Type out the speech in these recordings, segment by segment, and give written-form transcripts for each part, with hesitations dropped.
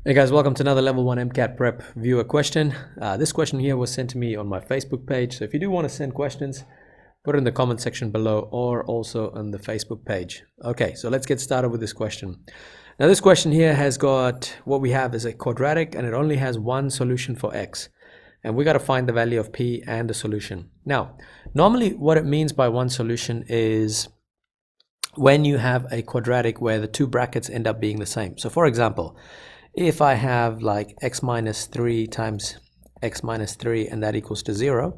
Hey guys, welcome to another level 1 MCAT prep viewer question. This question here was sent to me on my Facebook page. So if you do want to send questions, put it in the comment section below or also on the Facebook page. Okay, so let's get started with this question. Now this question here has got, what we have is a quadratic and it only has one solution for x. And we got to find the value of p and the solution. Now, normally what it means by one solution is when you have a quadratic where the two brackets end up being the same. So for example, if I have like x minus 3 times x minus 3 and that equals to 0,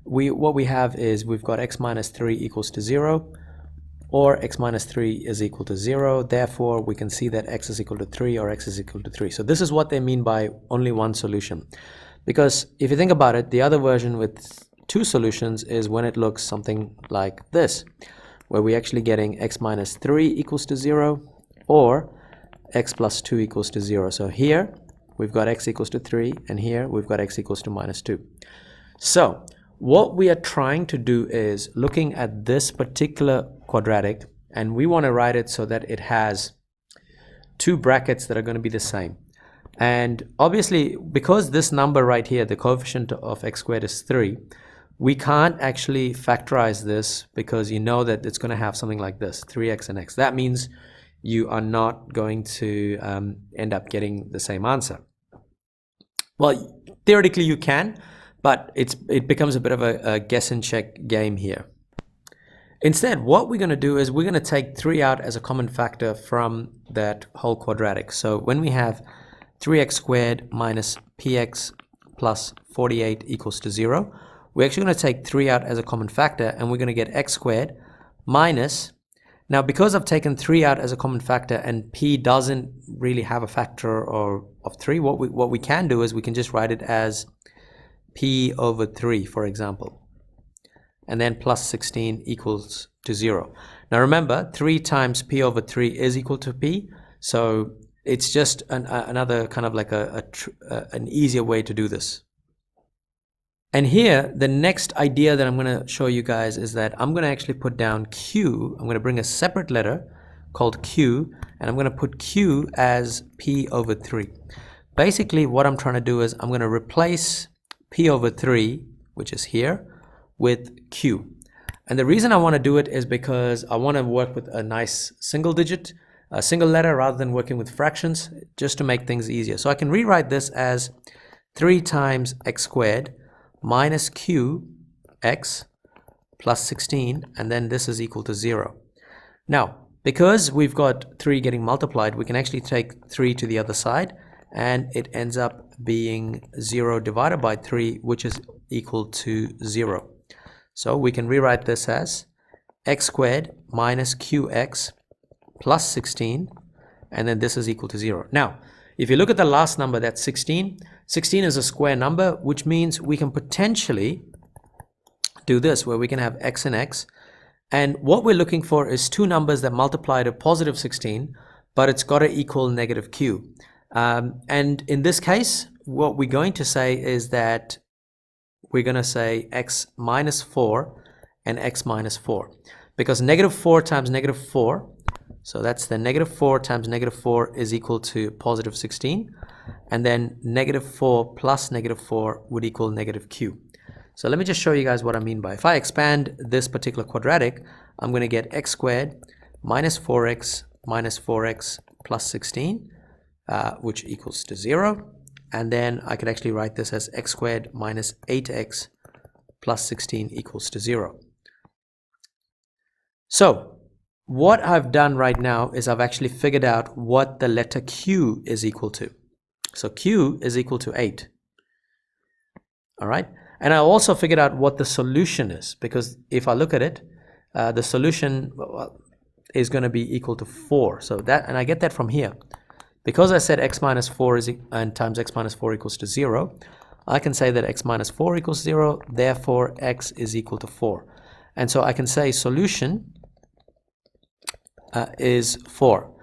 what we have is we've got x minus 3 equals to 0 or x minus 3 is equal to 0. Therefore, we can see that x is equal to 3 or x is equal to 3. So this is what they mean by only one solution. Because if you think about it, the other version with two solutions is when it looks something like this, where we're actually getting x minus 3 equals to 0 or x plus 2 equals to 0. So here we've got x equals to 3 and here we've got x equals to minus 2. So what we are trying to do is looking at this particular quadratic, and we want to write it so that it has two brackets that are going to be the same. And obviously because this number right here, the coefficient of x squared is 3, we can't actually factorize this because you know that it's going to have something like this, 3x and x. That means you are not going to end up getting the same answer. Well, theoretically you can, but it becomes a bit of a guess and check game here. Instead, what we're going to do is we're going to take 3 out as a common factor from that whole quadratic. So when we have 3x squared minus px plus 48 equals to 0, we're actually going to take 3 out as a common factor and we're going to get x squared minus. Now, because I've taken 3 out as a common factor and p doesn't really have a factor of 3, what we can do is we can just write it as p over 3, for example. And then plus 16 equals to 0. Now remember, 3 times p over 3 is equal to p. So it's just another kind of like an easier way to do this. And here, the next idea that I'm going to show you guys is that I'm going to actually put down q. I'm going to bring a separate letter called q, and I'm going to put q as p over 3. Basically, what I'm trying to do is I'm going to replace p over 3, which is here, with q. And the reason I want to do it is because I want to work with a nice single digit, a single letter, rather than working with fractions, just to make things easier. So I can rewrite this as 3 times x squared minus q x plus 16, and then this is equal to 0. Now, because we've got 3 getting multiplied, we can actually take 3 to the other side, and it ends up being 0 divided by 3, which is equal to 0. So we can rewrite this as x squared minus qx plus 16, and then this is equal to 0. Now, if you look at the last number, that's 16. 16 is a square number, which means we can potentially do this, where we can have x and x. And what we're looking for is two numbers that multiply to positive 16, but it's got to equal negative q. And in this case, what we're going to say is that we're going to say x minus 4 and x minus 4. Because negative 4 times negative 4, so that's the negative 4 times negative 4 is equal to positive 16. And then negative 4 plus negative 4 would equal negative q. So let me just show you guys what I mean by, if I expand this particular quadratic, I'm going to get x squared minus 4x plus 16, which equals to 0. And then I could actually write this as x squared minus 8x plus 16 equals to 0. So what I've done right now is I've actually figured out what the letter q is equal to. So q is equal to 8. All right. And I also figured out what the solution is, because if I look at it, the solution is going to be equal to 4. So that, and I get that from here. Because I said x minus 4 and times x minus 4 equals to 0, I can say that x minus 4 equals 0, therefore x is equal to 4. And so I can say solution is 4.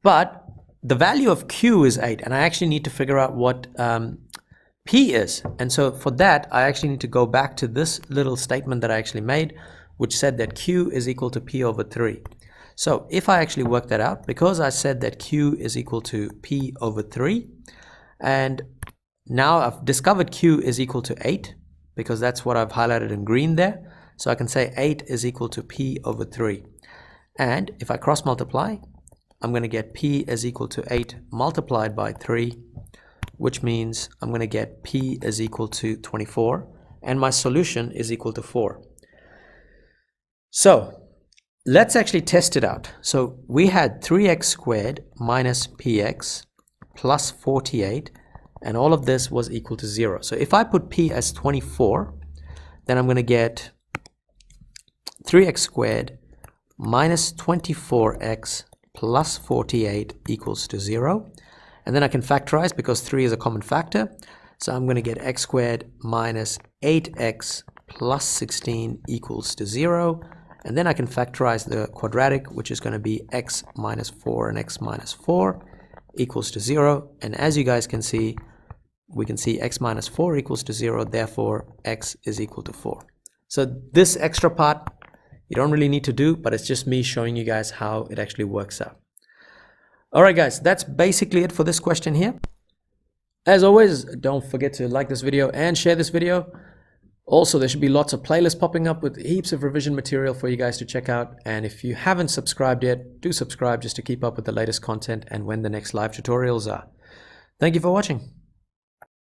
But the value of q is 8, and I actually need to figure out what p is. And so for that, I actually need to go back to this little statement that I actually made, which said that q is equal to p over 3. So if I actually work that out, because I said that q is equal to p over 3, And now I've discovered Q is equal to 8 because that's what I've highlighted in green there. So I can say 8 is equal to P over 3. And if I cross multiply, I'm going to get P is equal to 8 multiplied by 3, which means I'm going to get P is equal to 24, and my solution is equal to 4. So let's actually test it out. So we had 3x squared minus px plus 48, and all of this was equal to 0. So if I put P as 24, then I'm going to get 3x squared minus 24x plus 48 equals to 0. And then I can factorize because 3 is a common factor. So I'm going to get x squared minus 8x plus 16 equals to 0. And then I can factorize the quadratic, which is going to be x minus 4 and x minus 4 equals to 0. And as you guys can see, we can see x minus 4 equals to 0. Therefore, x is equal to 4. So this extra part, you don't really need to do, but it's just me showing you guys how it actually works out. All right, guys, that's basically it for this question here. As always, don't forget to like this video and share this video. Also, there should be lots of playlists popping up with heaps of revision material for you guys to check out. And if you haven't subscribed yet, do subscribe just to keep up with the latest content and when the next live tutorials are. Thank you for watching.